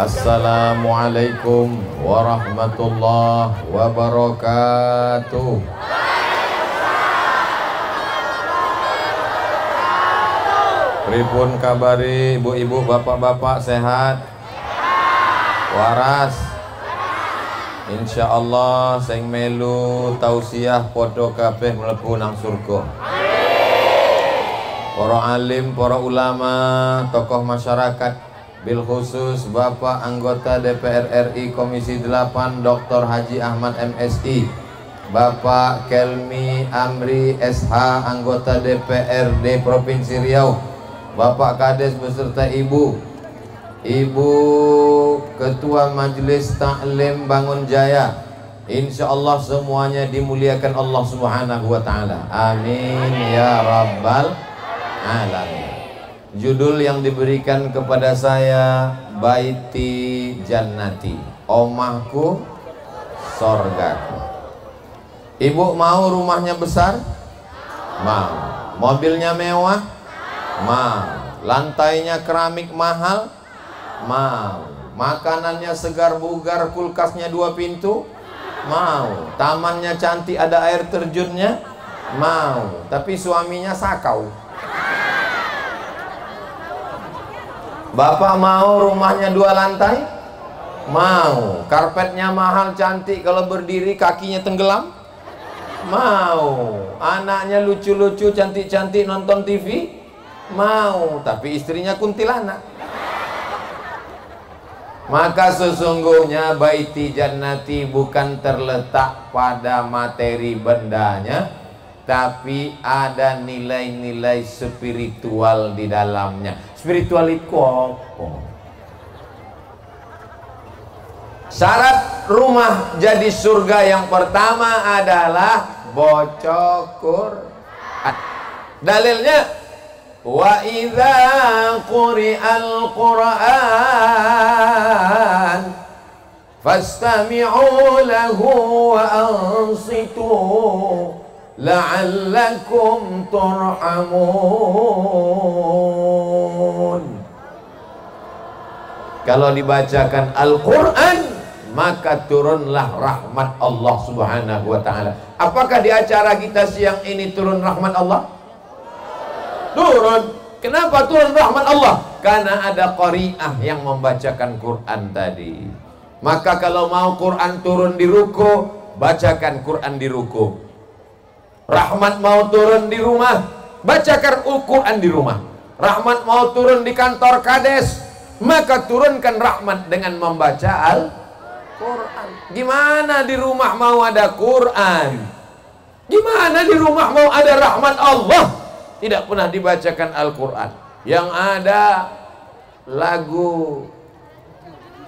Assalamualaikum warahmatullahi wabarakatuh. Pripun kabari ibu-ibu, bapak-bapak, sehat? Waras? Insyaallah sing melu tausiah podo kabeh mlebu nang surga. Para alim, para ulama, tokoh masyarakat, bil khusus Bapak anggota DPR RI Komisi 8 Dr. Haji Ahmad MSI, Bapak Kelmi Amri SH anggota DPRD Provinsi Riau, Bapak Kades beserta Ibu Ketua Majelis Taklim Bangun Jaya, insyaallah semuanya dimuliakan Allah Subhanahu wa taala. Amin ya rabbal alamin. Judul yang diberikan kepada saya, Baiti Jannati, omahku sorgaku. Ibu mau rumahnya besar? Mau. Mobilnya mewah? Mau. Lantainya keramik mahal? Mau. Makanannya segar bugar, kulkasnya 2 pintu? Mau. Tamannya cantik, ada air terjunnya? Mau. Tapi suaminya sakau. Bapak mau rumahnya 2 lantai? Mau. Karpetnya mahal cantik, kalau berdiri kakinya tenggelam? Mau. Anaknya lucu-lucu cantik-cantik nonton TV? Mau. Tapi istrinya kuntilanak. Maka sesungguhnya Baiti Jannati bukan terletak pada materi bendanya, tapi ada nilai-nilai spiritual di dalamnya. Spiritual itu apa? Syarat rumah jadi surga yang pertama adalah baca Quran. Dalilnya, wa idza quri'al Qur'an fastami'u lahu wa ansitu la'allakum turhamun. Kalau dibacakan Al-Quran, maka turunlah rahmat Allah Subhanahu wa ta'ala. Apakah di acara kita siang ini turun rahmat Allah? Turun. Kenapa turun rahmat Allah? Karena ada qari'ah yang membacakan Quran tadi. Maka kalau mau Quran turun di ruku, bacakan Quran di ruku. Rahmat mau turun di rumah, bacakan Al-Quran di rumah. Rahmat mau turun di kantor kades, maka turunkan rahmat dengan membaca Al-Quran. Gimana di rumah mau ada Quran? Gimana di rumah mau ada rahmat Allah? Tidak pernah dibacakan Al-Quran. Yang ada lagu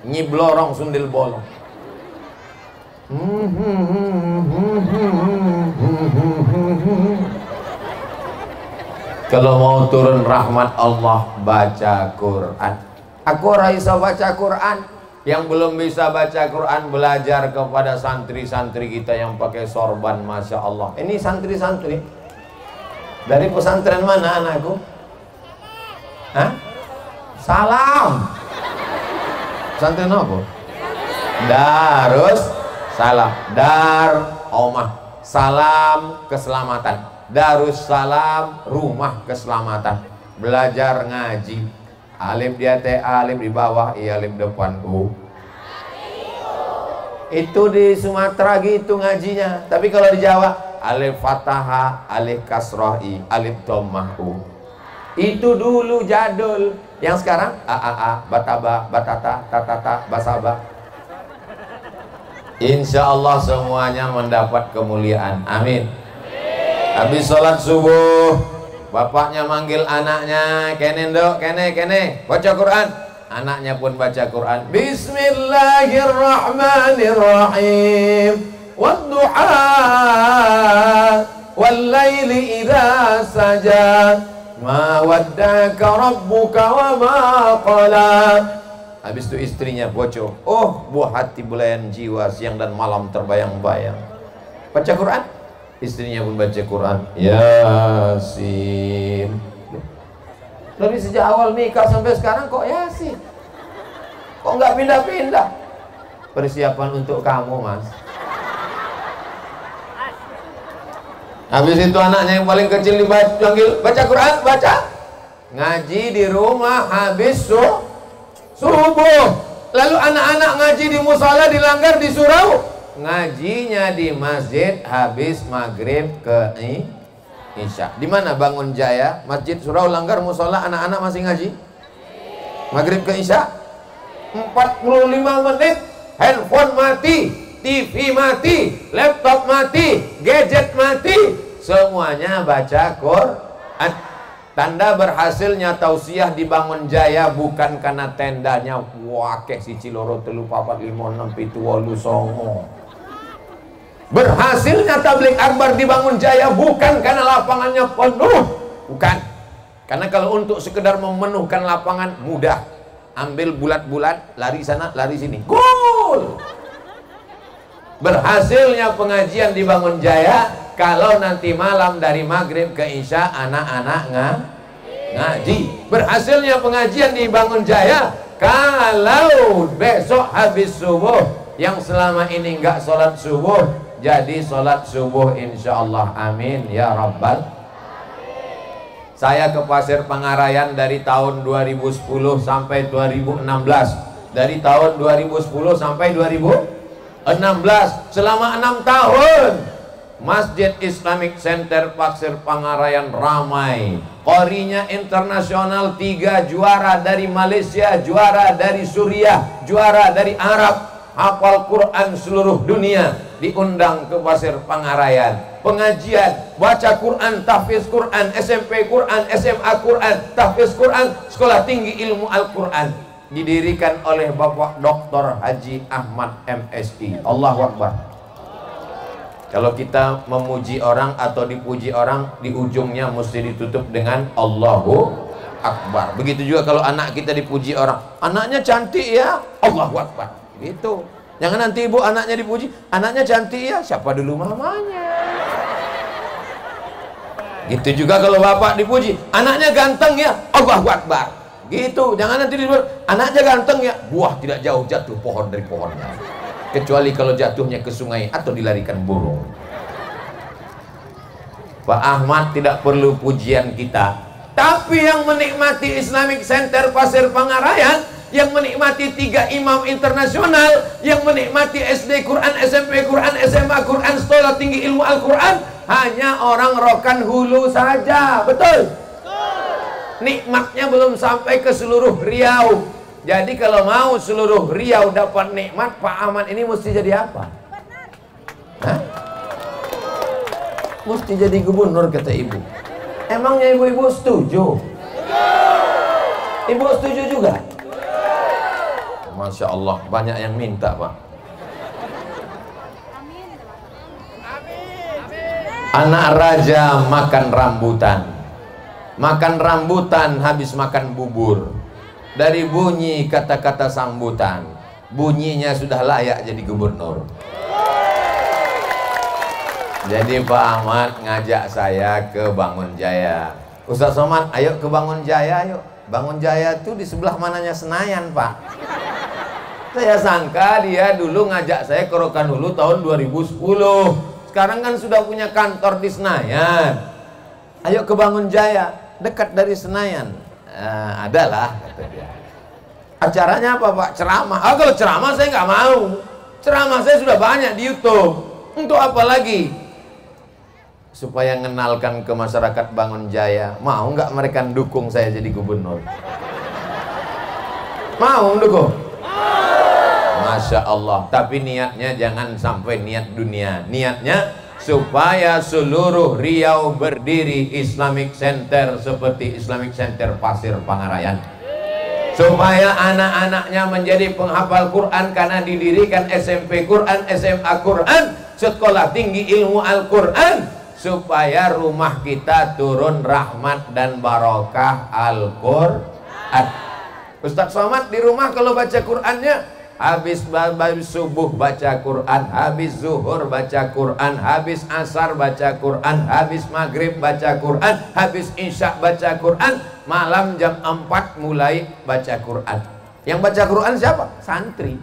Nyiblorong Sundil Bolong. Kalau mau turun rahmat Allah, baca Quran. Aku bisa baca Quran. Yang belum bisa baca Quran, belajar kepada santri-santri kita yang pakai sorban, masya Allah. Ini santri-santri dari pesantren mana anakku? Hah? Salam. Pesantren apa? Darus Salam. Dar omah, salam keselamatan. Darussalam rumah keselamatan. Belajar ngaji. Alif di atas, alif di bawah, alif depan u. Itu di Sumatera gitu ngajinya. Tapi kalau di Jawa, alif fathah, alif kasroh, alif dhammah u. Itu dulu jadul. Yang sekarang a, bataba, batata, tatata, basaba. Insya Allah semuanya mendapat kemuliaan. Amin. Habis sholat subuh, bapaknya manggil anaknya, kene ndok, kene, baca Quran. Anaknya pun baca Quran. Bismillahirrahmanirrahim. Wadduha wal laili idza saja. Ma waddaka rabbuka wa ma qala. Habis itu istrinya bocor. Oh, buah hati belayan jiwa, siang dan malam terbayang-bayang. Baca Quran. Istrinya pun baca Quran. Yasin. Tapi sejak awal nikah sampai sekarang kok Yasin? Kok nggak pindah-pindah? Persiapan untuk kamu, Mas. Habis itu anaknya yang paling kecil dipanggil, baca Quran, baca. Ngaji di rumah habis subuh. Lalu anak-anak ngaji di musola dilanggar, disuruh ngajinya di masjid habis maghrib ke isya. Di mana Bangun Jaya? Masjid surau langgar, musola anak-anak masih ngaji maghrib ke isya. 45 menit handphone mati, TV mati, laptop mati, gadget mati, semuanya baca Quran. Tanda berhasilnya tausiah di Bangun Jaya bukan karena tendanya wakeh si ciloro telu papat lima enam pitu walu songo. Berhasilnya tabligh akbar di Bangun Jaya bukan karena lapangannya penuh, bukan. Karena kalau untuk sekedar memenuhkan lapangan mudah. Ambil bulat-bulat, lari sana, lari sini, gol. Berhasilnya pengajian di Bangun Jaya kalau nanti malam dari maghrib ke isya anak-anak ngaji. Berhasilnya pengajian di Bangun Jaya kalau besok habis subuh yang selama ini nggak sholat subuh jadi sholat subuh insyaallah. Amin ya rabbal. Saya ke Pasir Pangarayan dari tahun 2010 sampai 2016. Dari tahun 2010 sampai 2016. Selama 6 tahun Masjid Islamic Center Pasir Pangarayan ramai. Qorinya internasional, 3 juara dari Malaysia, juara dari Suriah, juara dari Arab. Hafal Quran seluruh dunia diundang ke Pasir Pangarayan. Pengajian, baca Quran, tahfiz Quran, SMP Quran, SMA Quran, tahfiz Quran, sekolah tinggi ilmu Al-Quran. Didirikan oleh Bapak Dr. Haji Ahmad MSI. Allahu Akbar. Kalau kita memuji orang atau dipuji orang, di ujungnya mesti ditutup dengan Allahu Akbar. Begitu juga kalau anak kita dipuji orang, anaknya cantik ya, Allahu Akbar. Gitu. Jangan nanti ibu anaknya dipuji, anaknya cantik ya, siapa dulu mamanya. Gitu juga kalau bapak dipuji, anaknya ganteng ya, Allahu Akbar. Gitu. Jangan nanti disebut anaknya ganteng ya, buah tidak jauh jatuh pohon dari pohonnya. Kecuali kalau jatuhnya ke sungai atau dilarikan burung. Pak Ahmad tidak perlu pujian kita, tapi yang menikmati Islamic Center Pasir Pangarayan, yang menikmati 3 imam internasional, yang menikmati SD Quran, SMP Quran, SMA Quran, sekolah tinggi ilmu Al-Quran, hanya orang Rokan Hulu saja. Betul? Nikmatnya belum sampai ke seluruh Riau. Jadi kalau mau seluruh Riau dapat nikmat, Pak Ahmad ini mesti jadi apa? Hah? Mesti jadi gubernur, kata ibu. Emangnya ibu-ibu setuju? Ibu setuju juga? Masya Allah, banyak yang minta, Pak. Anak raja makan rambutan. Makan rambutan habis makan bubur. Dari bunyi kata-kata sambutan, bunyinya sudah layak jadi gubernur. Jadi Pak Ahmad ngajak saya ke Bangun Jaya. Ustaz Somad, ayo ke Bangun Jaya, yuk. Bangun Jaya itu di sebelah mananya Senayan, Pak. Saya sangka dia dulu ngajak saya ke Rokan Hulu tahun 2010. Sekarang kan sudah punya kantor di Senayan. Ayo ke Bangun Jaya, dekat dari Senayan. Adalah, kata dia. Acaranya apa, Pak? Ceramah. Kalau ceramah saya nggak mau. Ceramah saya sudah banyak di YouTube. Untuk apa lagi? Supaya mengenalkan ke masyarakat Bangun Jaya. Mau nggak mereka dukung saya jadi gubernur? Mau dukung? Masya Allah. Tapi niatnya jangan sampai niat dunia. Niatnya supaya seluruh Riau berdiri Islamic Center seperti Islamic Center Pasir Pangarayan. Supaya anak-anaknya menjadi penghafal Quran karena didirikan SMP Quran, SMA Quran, sekolah tinggi ilmu Al-Quran. Supaya rumah kita turun rahmat dan barokah Al-Quran. Ustaz Somad di rumah kalau baca Qurannya, habis subuh baca Quran, habis zuhur baca Quran, habis asar baca Quran, habis maghrib baca Quran, habis isya baca Quran, malam jam 4 mulai baca Quran. Yang baca Quran siapa? Santri.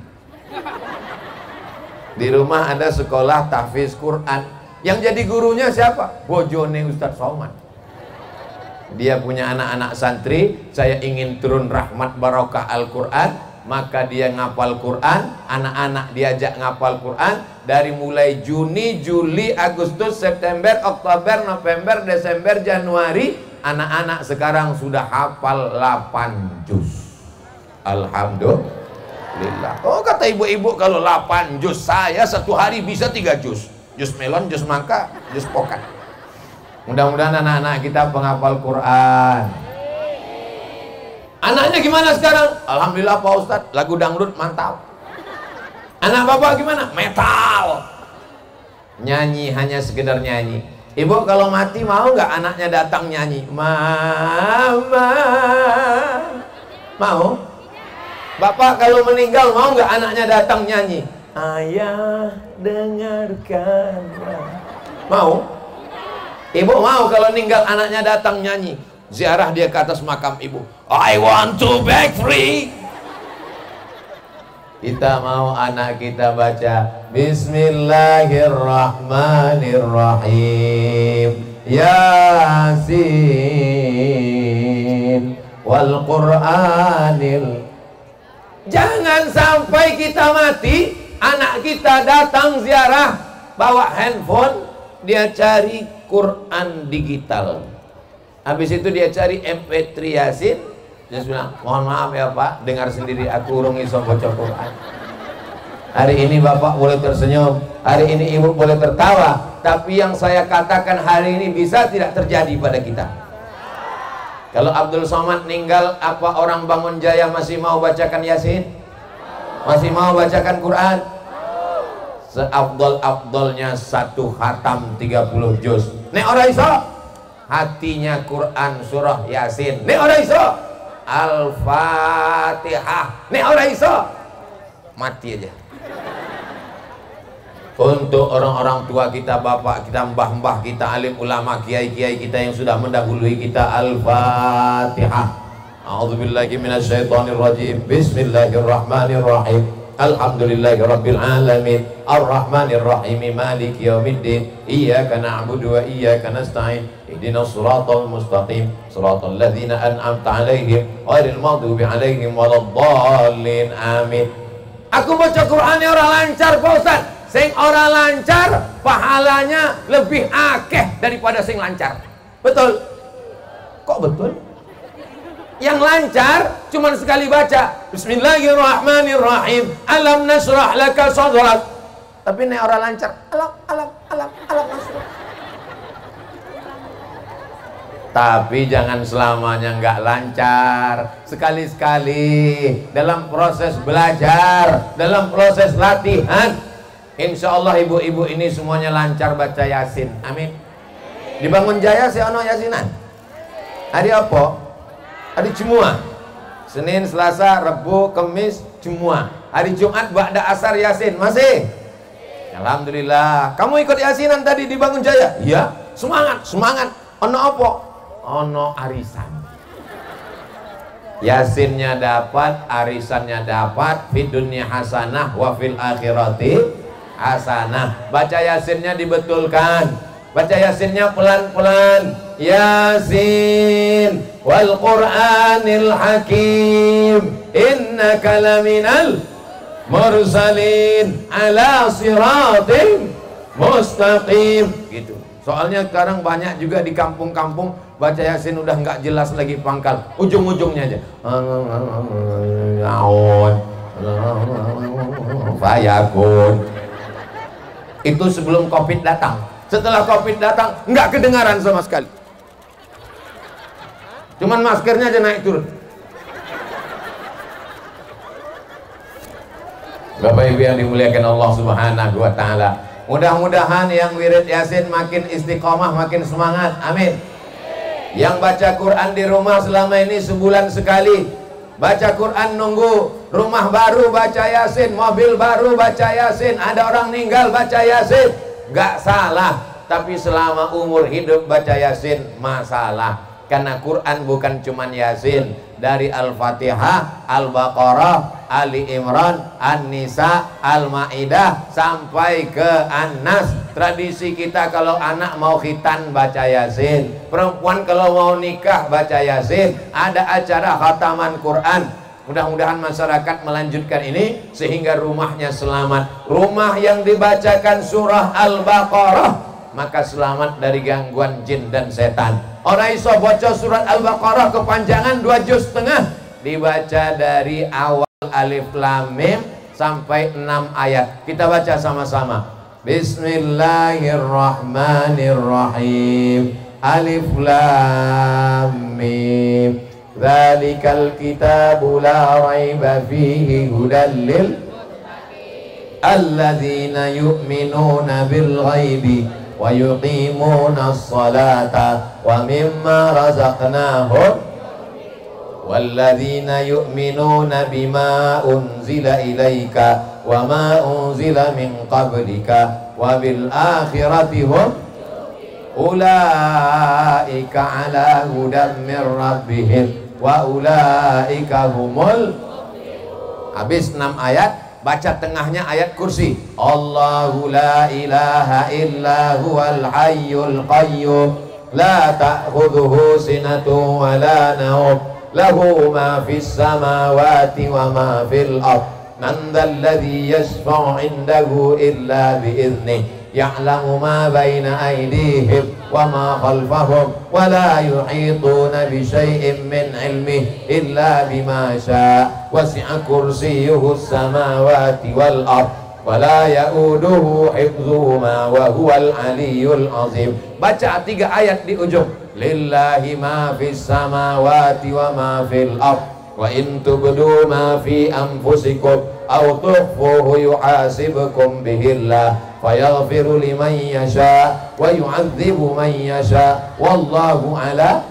Di rumah ada sekolah tahfiz Quran. Yang jadi gurunya siapa? Bojone Ustadz Somad. Dia punya anak-anak santri. Saya ingin turun rahmat barokah Al-Quran, maka dia ngapal Quran. Anak-anak diajak ngapal Quran. Dari mulai Juni, Juli, Agustus, September, Oktober, November, Desember, Januari, anak-anak sekarang sudah hafal 8 juz. Alhamdulillah. Oh, kata ibu-ibu, kalau 8 juz, saya satu hari bisa 3 juz. Juz melon, juz mangga, juz pokat. Mudah-mudahan anak-anak kita penghafal Quran. Anaknya gimana sekarang? Alhamdulillah Pak Ustadz, lagu dangdut mantap. Anak bapak gimana? Metal. Nyanyi, hanya sekedar nyanyi. Ibu kalau mati mau nggak anaknya datang nyanyi? Mama. Mau? Bapak kalau meninggal mau nggak anaknya datang nyanyi? Ayah dengarkan. Mau? Ibu mau kalau meninggal anaknya datang nyanyi? Ziarah dia ke atas makam ibu. I want to break free. Kita mau anak kita baca Bismillahirrahmanirrahim, Yasin wal Qur'anil. Jangan sampai kita mati, anak kita datang ziarah bawa handphone, dia cari Quran digital. Habis itu dia cari MP3 Yasin. Dia bilang, mohon maaf ya Pak, dengar sendiri aku urung iso baca Quran. Hari ini Bapak boleh tersenyum, hari ini Ibu boleh tertawa, tapi yang saya katakan hari ini bisa tidak terjadi pada kita. Kalau Abdul Somad meninggal, apa orang Bangun Jaya masih mau bacakan Yasin? Masih mau bacakan Quran? Seabdol-abdolnya satu khatam 30 juz. Nek ora iso, hatinya Quran surah Yasin. Nek ora iso, Al-Fatihah. Nek ora iso, mati aja. Untuk orang-orang tua kita, bapak kita, mbah-mbah kita, alim ulama, kiai-kiai kita yang sudah mendahului kita, Al-Fatihah. A'udzubillahi minasyaitonirrajim. Bismillahirrahmanirrahim. Alhamdulillahirabbil alamin. Arrahmanirrahim. Maliki yaumiddin. Iyyaka na'budu wa iyyaka nasta'in. Ihdinas siratal mustaqim. Siratal ladzina an'amta 'alaihim ghairil maghdubi 'alaihim waladdallin. Amin. Aku baca Qur'ane ora lancar, Pak Ustaz. Sing ora lancar pahalanya lebih akeh daripada sing lancar. Betul? Kok betul? Yang lancar cuman sekali baca Bismillahirrahmanirrahim, alam nasrah laka sadrak. Tapi nek ora lancar alam nasrah. Tapi jangan selamanya nggak lancar. Sekali-sekali dalam proses belajar, dalam proses latihan, insya Allah ibu-ibu ini semuanya lancar baca Yasin. Amin. Di Bangun Jaya si ono Yasinan. Hari apa? Hari Jumat. Senin, Selasa, Rabu, Kamis, Jumat. Hari Jumat ba'da asar Yasin. Masih? Alhamdulillah. Kamu ikut Yasinan tadi di Bangun Jaya? Iya. Semangat, semangat. Ono apa? Ono arisan. Yasinnya dapat, arisannya dapat. Fid dunya hasanah wa fil akhirati hasanah. Baca Yasinnya dibetulkan, baca Yasinnya pelan-pelan. Yasin wal Qur'anil hakim, innaka laminal mursalin ala siratim mustaqim. Gitu. Soalnya sekarang banyak juga di kampung-kampung baca Yasin udah nggak jelas lagi pangkal, ujung-ujungnya aja. Fayakun. Itu sebelum Covid datang. Setelah Covid datang nggak kedengaran sama sekali. Cuman maskernya aja naik turun. Bapak Ibu yang dimuliakan Allah Subhanahu wa taala, mudah-mudahan yang wirid Yasin makin istiqomah, makin semangat. Amin. Yang baca Quran di rumah selama ini sebulan sekali, baca Quran nunggu rumah baru baca Yasin, mobil baru baca Yasin, ada orang meninggal baca Yasin, gak salah. Tapi selama umur hidup baca Yasin masalah. Karena Quran bukan cuman Yasin, dari Al-Fatihah, Al-Baqarah, Ali Imran, An-Nisa, Al-Maidah sampai ke An-Nas. Tradisi kita kalau anak mau khitan baca Yasin, perempuan kalau mau nikah baca Yasin, ada acara khataman Quran. Mudah-mudahan masyarakat melanjutkan ini sehingga rumahnya selamat. Rumah yang dibacakan surah Al-Baqarah maka selamat dari gangguan jin dan setan. Orang iso baca surat Al-Baqarah kepanjangan 2 juz setengah, dibaca dari awal Alif Lam Mim sampai 6 ayat. Kita baca sama-sama. Bismillahirrahmanirrahim. Alif Lam Mim. Dzalikal kitabu la raiba fihi hudal lil alladzina yu'minuna bil ghaibi wa yuqimuna as-salata wa mimma razaqnahum walladzina yu'minuna bima unzila ilaika wa ma unzila min qablika wa bil akhirati hum ulaika ala hudan min rabbihim wa ulaika humul. Habis 6 ayat, baca tengahnya ayat kursi. Allahu la ilaha illa huwal hayyul qayyum la ta'khudhuhu sinatun wa la nawm lahu ma fis samawati wa ma fil ard man dhal ladzi yashfa'u 'indahu illa bi idhnihi ya'lamu ma baina aydihim wa ma khalfahum wa la yuhituna bi syai'in min 'ilmihi illa bima syaa wasi'a kursiyyuhu as-samawati wal ard wa la ya'uduhu hifdhuhuma wa huwal 'aliyyul 'azim. Baca 3 ayat di ujung. Lillahi ma fis samawati wa ma fil ard wa in tubdu ma fi anfusikum aw tukhfuhu yuhasibkum bihillah fayaghfiru liman yasha wa yu'adzibu man yasha wallahu ala.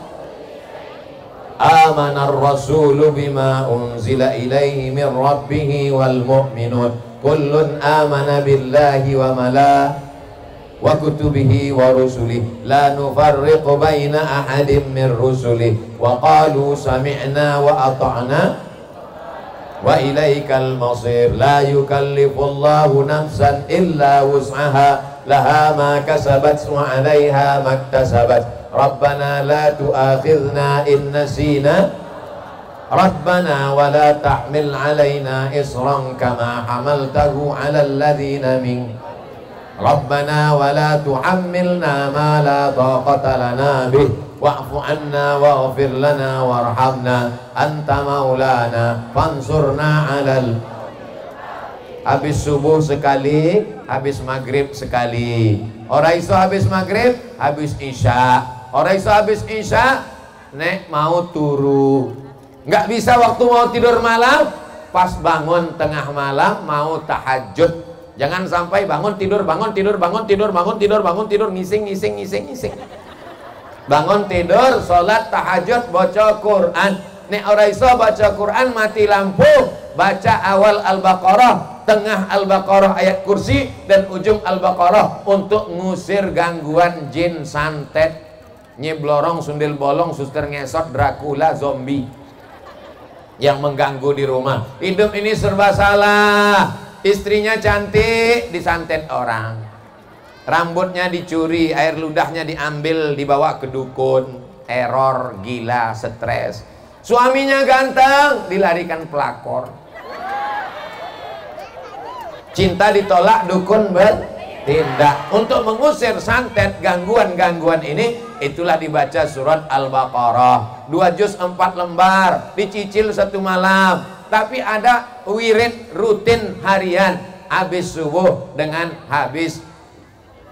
Amana ar-rasulu bima unzila ilaihi min rabbih wal mu'minun kullun amana billahi wa wa kutubihi wa rusulihi la nufarriqu baina ahadin min rusulihi wa qalu sami'na wa ata'na wa ilaikal masir. La yukallifullahu nafsan illa wus'aha laha ma kasabat wa 'alaiha maktasabat. Rabbana la tu'akhidhna in nasina Rabbana wa la tahmil 'alaina isran kama hamaltahu 'alal ladzina min Rabbana wa la tuhammilna ma la taqata lana bih wa'fu anna waghfir lana warhamna anta maulana fansurna 'alal. Habis subuh sekali, habis maghrib sekali. Ora iso habis maghrib, habis isya. Ora iso habis isya, nek mau turu. Nggak bisa waktu mau tidur malam, pas bangun tengah malam mau tahajud. Jangan sampai bangun tidur, bangun tidur, bangun tidur, bangun tidur, bangun tidur, ngising. Bangun tidur, sholat tahajud, baca Quran. Nek ora iso baca Quran, mati lampu, baca awal Al-Baqarah, tengah Al-Baqarah ayat kursi, dan ujung Al-Baqarah untuk ngusir gangguan jin, santet, nyeblorong, sundel bolong, suster ngesot, Dracula, zombie yang mengganggu di rumah. Hidup ini serba salah. Istrinya cantik, disantet orang. Rambutnya dicuri, air ludahnya diambil, dibawa ke dukun. Error, gila, stres. Suaminya ganteng, dilarikan pelakor. Cinta ditolak, dukun bertindak. Untuk mengusir santet, gangguan-gangguan ini, itulah dibaca surat Al-Baqarah. 2 juz 4 lembar, dicicil 1 malam. Tapi ada wirid rutin harian, habis subuh dengan habis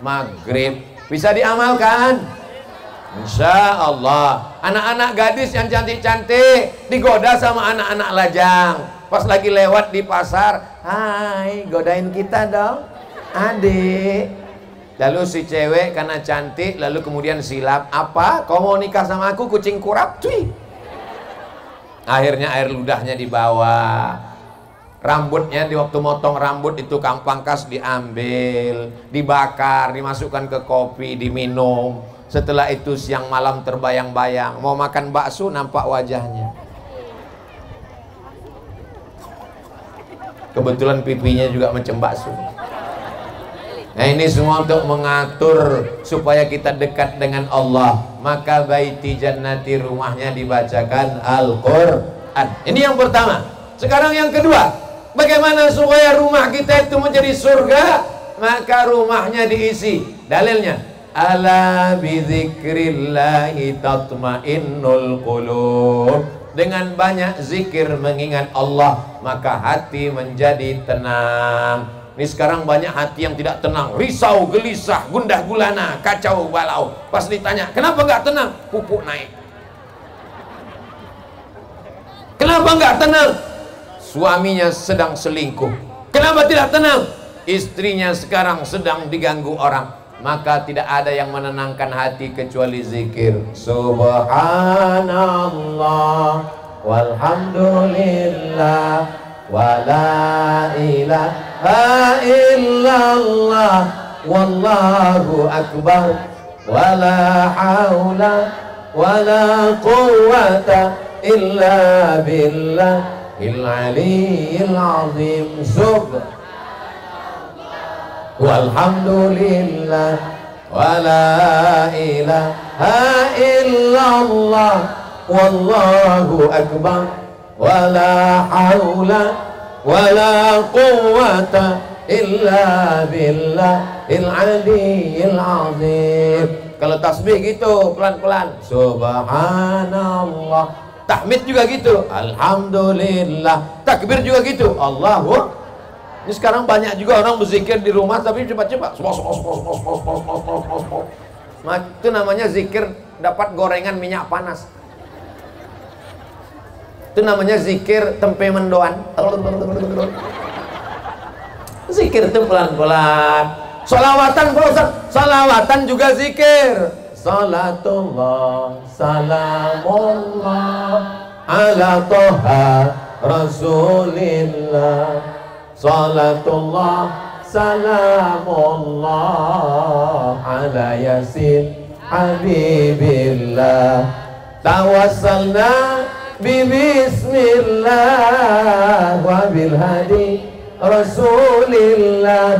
maghrib. Bisa diamalkan? Insya Allah. Anak-anak gadis yang cantik-cantik digoda sama anak-anak lajang. Pas lagi lewat di pasar, hai, godain kita dong, adik. Lalu si cewek karena cantik, lalu kemudian silap. Apa? Kau mau nikah sama aku, kucing kurap? Cuy. Akhirnya air ludahnya dibawa, rambutnya di waktu motong rambut itu pangkas diambil, dibakar, dimasukkan ke kopi, diminum. Setelah itu siang malam terbayang-bayang mau makan bakso, nampak wajahnya. Kebetulan pipinya juga macam bakso. Nah ini semua untuk mengatur supaya kita dekat dengan Allah. Maka baiti jannati, rumahnya dibacakan Al-Quran. Ini yang pertama. Sekarang yang kedua, bagaimana supaya rumah kita itu menjadi surga? Maka rumahnya diisi. Dalilnya, ala bizikrillahi tatmainnul qulub. Dengan banyak zikir mengingat Allah, maka hati menjadi tenang. Ini sekarang banyak hati yang tidak tenang, risau, gelisah, gundah gulana, kacau balau. Pas ditanya, kenapa nggak tenang? Pupuk naik. Kenapa nggak tenang? Suaminya sedang selingkuh. Kenapa tidak tenang? Istrinya sekarang sedang diganggu orang. Maka tidak ada yang menenangkan hati kecuali zikir. Subhanallah walhamdulillah wala ilaha illallah wallahu akbar wala haula wala quwwata illa billahil aliyyil azim. Walhamdulillah wala ilaha illallah wallahu akbar wala haula wala quwwata illa billahil aliyyil azim. Kalau tasbih gitu pelan-pelan, subhanallah. Tahmid juga gitu, alhamdulillah. Takbir juga gitu, Allahu. Ini sekarang banyak juga orang berzikir di rumah tapi cepat-cepat. Itu namanya zikir dapat gorengan minyak panas. Itu namanya zikir tempe mendoan. Zikir itu pelan-pelan. Salawatan Pak Ustaz, salawatan juga zikir. Salatullah, salamullah ala toha rasulillah. Salatullah, salamullah ala yasin habibillah. Tawassalna bismillah wa bil hadi rasulillah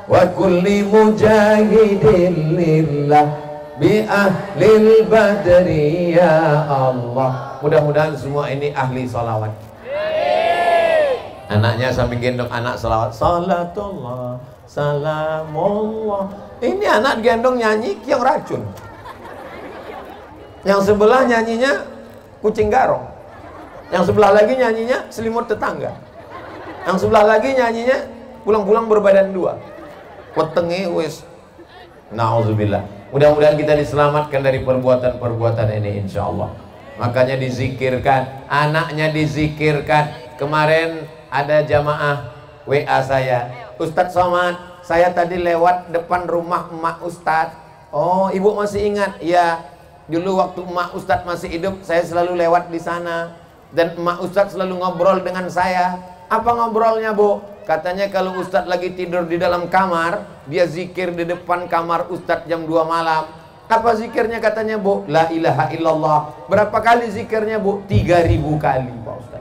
wa kulli mujahidin lillah bi ahlil badri ya Allah. Mudah-mudahan semua ini ahli salawat. Anaknya sambil gendong anak salawat. Salatullah, salamullah. Ini anak gendong nyanyi yang racun. Yang sebelah nyanyinya kucing garong. Yang sebelah lagi nyanyinya selimut tetangga. Yang sebelah lagi nyanyinya pulang-pulang berbadan dua. Wetenge wis. Nauzubillah. Mudah-mudahan kita diselamatkan dari perbuatan-perbuatan ini insyaallah. Makanya dizikirkan, anaknya dizikirkan. Kemarin ada jamaah WA saya, Ustadz Somad, saya tadi lewat depan rumah emak Ustadz. Oh, ibu masih ingat? Ya, dulu waktu emak Ustadz masih hidup, saya selalu lewat di sana. Dan emak Ustadz selalu ngobrol dengan saya. Apa ngobrolnya, Bu? Katanya kalau Ustadz lagi tidur di dalam kamar, dia zikir di depan kamar Ustadz jam 2 malam. Apa zikirnya katanya, Bu? La ilaha illallah. Berapa kali zikirnya, Bu? 3000 kali, Pak Ustadz.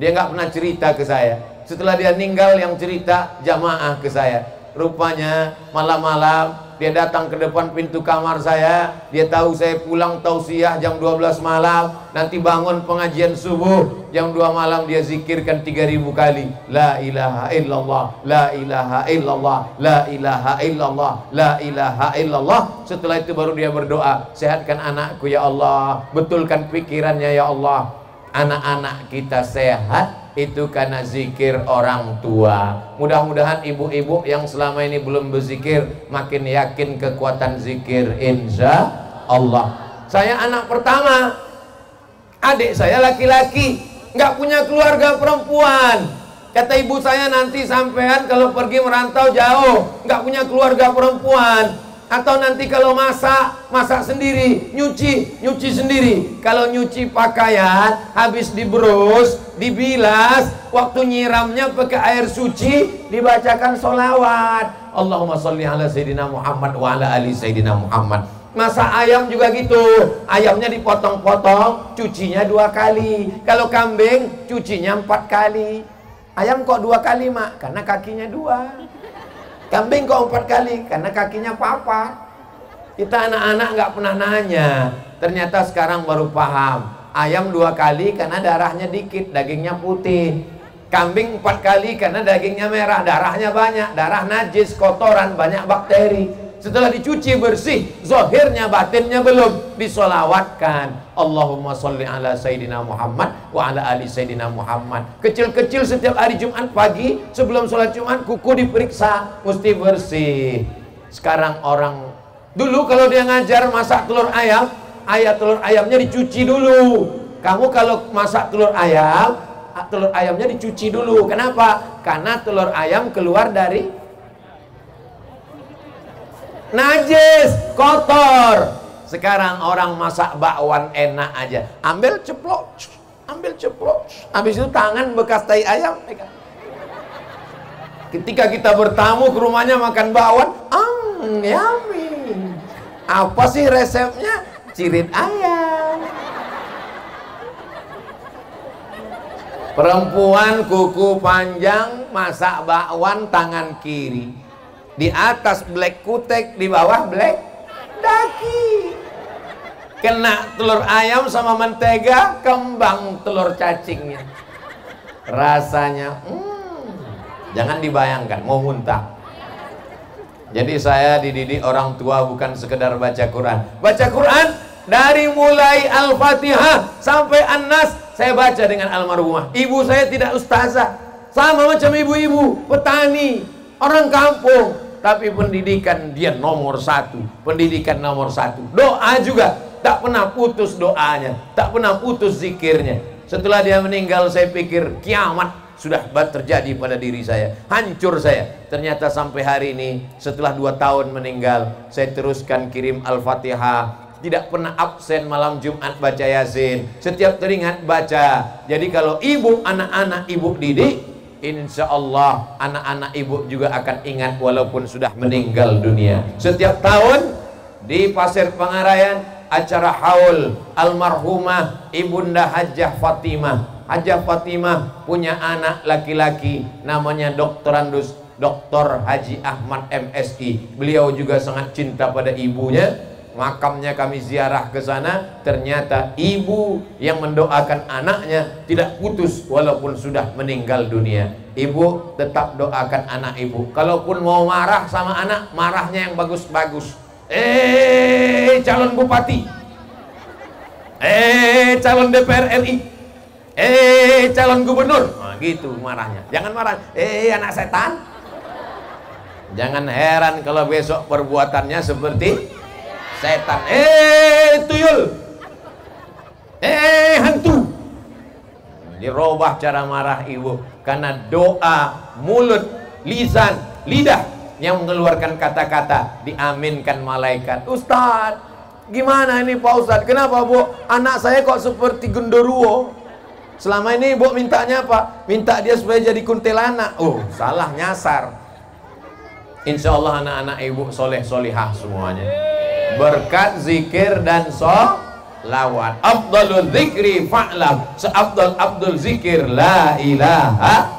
Dia nggak pernah cerita ke saya. Setelah dia meninggal yang cerita jamaah ke saya. Rupanya malam-malam dia datang ke depan pintu kamar saya. Dia tahu saya pulang tausiah jam 12 malam. Nanti bangun pengajian subuh jam 2 malam dia zikirkan 3000 kali. La ilaha illallah, la ilaha illallah, la ilaha illallah, la ilaha illallah. Setelah itu baru dia berdoa, sehatkan anakku ya Allah, betulkan pikirannya ya Allah. Anak-anak kita sehat itu karena zikir orang tua. Mudah-mudahan ibu-ibu yang selama ini belum berzikir makin yakin kekuatan zikir insya Allah. Saya anak pertama, adik saya laki-laki, nggak punya keluarga perempuan. Kata ibu saya, nanti sampean kalau pergi merantau jauh nggak punya keluarga perempuan. Atau nanti kalau masak sendiri, nyuci sendiri. Kalau nyuci pakaian, habis diberus, dibilas, waktu nyiramnya pakai air suci, dibacakan sholawat. Allahumma sholli ala Sayyidina Muhammad wa ala ali Sayyidina Muhammad. Masak ayam juga gitu, ayamnya dipotong-potong, cucinya 2 kali. Kalau kambing, cucinya 4 kali. Ayam kok 2 kali, Mak? Karena kakinya 2. Kambing kok 4 kali? Karena kakinya 4. Kita anak-anak nggak pernah nanya. Ternyata sekarang baru paham. Ayam 2 kali karena darahnya dikit, dagingnya putih. Kambing 4 kali karena dagingnya merah, darahnya banyak. Darah najis, kotoran, banyak bakteri. Setelah dicuci bersih, zahirnya batinnya belum, disolawatkan. Allahumma sholli ala Sayyidina Muhammad wa ala ali Sayyidina Muhammad. Kecil-kecil setiap hari Jumat pagi sebelum sholat Jumat kuku diperiksa, mesti bersih. Sekarang orang dulu kalau dia ngajar masak telur ayam, telur ayamnya dicuci dulu. Kamu kalau masak telur ayamnya dicuci dulu. Kenapa? Karena telur ayam keluar dari najis, kotor. Sekarang orang masak bakwan enak aja, ambil ceplok, habis itu tangan bekas tai ayam. Ketika kita bertamu ke rumahnya makan bakwan, yummy. Apa sih resepnya? Cirit ayam. Perempuan kuku panjang masak bakwan tangan kiri. Di atas black kutek, di bawah black daki. Kena telur ayam sama mentega, kembang telur cacingnya. Rasanya jangan dibayangkan, mau muntah. Jadi saya dididik orang tua bukan sekedar baca Quran. Baca Quran dari mulai Al-Fatihah sampai An-Nas saya baca dengan almarhumah. Ibu saya tidak ustazah, sama macam ibu-ibu petani, orang kampung, tapi pendidikan dia nomor 1. Pendidikan nomor 1. Doa juga tak pernah putus doanya, tak pernah putus zikirnya. Setelah dia meninggal saya pikir kiamat sudah terjadi pada diri saya, hancur saya. Ternyata sampai hari ini setelah 2 tahun meninggal, saya teruskan kirim Al-Fatihah. Tidak pernah absen malam Jumat baca Yasin. Setiap teringat baca. Jadi kalau ibu, anak-anak ibu didik, insya Allah anak-anak ibu juga akan ingat walaupun sudah meninggal dunia. Setiap tahun di Pasir Pangarayan acara haul almarhumah Ibunda Hajjah Fatimah. Hajjah Fatimah punya anak laki-laki namanya Doktorandus Dr. Haji Ahmad MSI. Beliau juga sangat cinta pada ibunya. Makamnya kami ziarah ke sana, ternyata ibu yang mendoakan anaknya tidak putus walaupun sudah meninggal dunia. Ibu tetap doakan anak ibu. Kalaupun mau marah sama anak, marahnya yang bagus-bagus. Calon bupati, calon DPR RI, calon gubernur, nah, gitu marahnya. Jangan marah, anak setan. Jangan heran kalau besok perbuatannya seperti setan, tuyul, hantu. Dirubah cara marah ibu karena doa mulut, lisan, lidah yang mengeluarkan kata-kata diaminkan malaikat. Ustaz, gimana ini Pak Ustaz? Kenapa Bu? Anak saya kok seperti genderuwo. Selama ini Bu mintanya apa? Minta dia supaya jadi kuntilanak. Oh, salah nyasar. Insya Allah anak-anak ibu soleh solihah semuanya, berkat zikir dan sholawat. Afdalul zikri fa'lam, seafdal abdul zikir la ilaha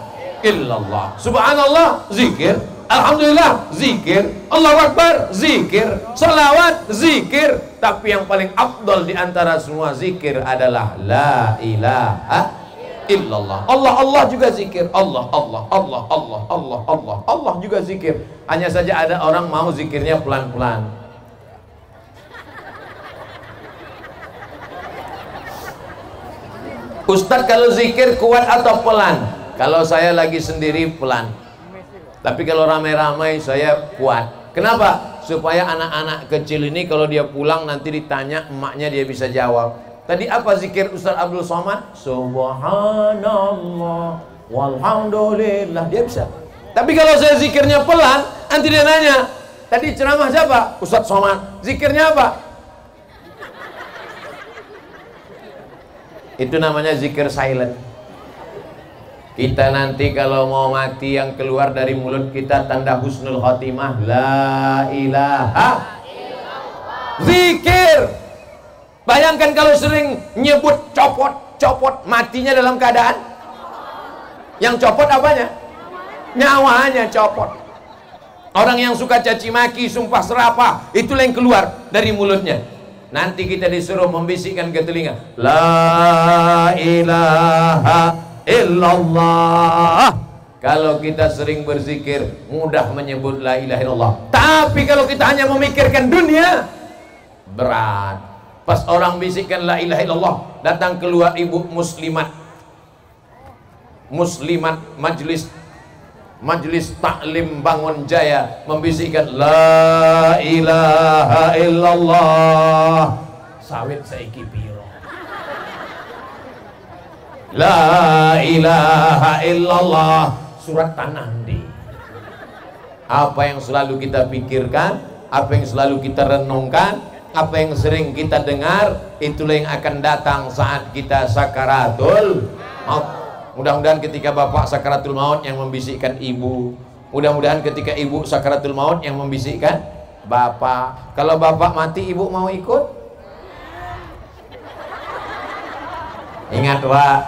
illallah. Subhanallah zikir, alhamdulillah zikir, Allahu Akbar zikir, sholawat zikir. Tapi yang paling afdal di antara semua zikir adalah la ilaha illallah. Allah, Allah juga zikir. Allah, Allah, Allah, Allah, Allah, Allah, Allah juga zikir. Hanya saja ada orang mau zikirnya pelan-pelan. Ustadz, kalau zikir kuat atau pelan? Kalau saya lagi sendiri pelan, tapi kalau ramai-ramai saya kuat. Kenapa? Supaya anak-anak kecil ini kalau dia pulang nanti ditanya emaknya dia bisa jawab. Tadi apa zikir Ustadz Abdul Somad? Subhanallah walhamdulillah, dia bisa. Tapi kalau saya zikirnya pelan, nanti dia nanya, tadi ceramah siapa? Ustadz Somad. Zikirnya apa? Itu namanya zikir silent. Kita nanti kalau mau mati yang keluar dari mulut kita tanda husnul khotimah, la ilaha illallah. Zikir. Bayangkan kalau sering nyebut copot, matinya dalam keadaan Yang copot apanya? Nyawanya copot. Orang yang suka caci maki, sumpah serapah, itulah yang keluar dari mulutnya. Nanti kita disuruh membisikkan ke telinga, la ilaha illallah. Kalau kita sering berzikir, mudah menyebut la ilaha illallah. Tapi kalau kita hanya memikirkan dunia, berat. Pas orang bisikkan la ilaha illallah, datang keluar ibu muslimat Majelis Taklim Bangun Jaya membisikkan la ilaha illallah. Sawit saiki piro? La ilaha illallah. Surat tanah di. Apa yang selalu kita pikirkan, apa yang selalu kita renungkan, apa yang sering kita dengar, itulah yang akan datang saat kita sakaratul maut. Mudah-mudahan ketika bapak sakaratul maut yang membisikkan ibu, mudah-mudahan ketika ibu sakaratul maut yang membisikkan bapak. Kalau bapak mati, ibu mau ikut? Ingat Pak,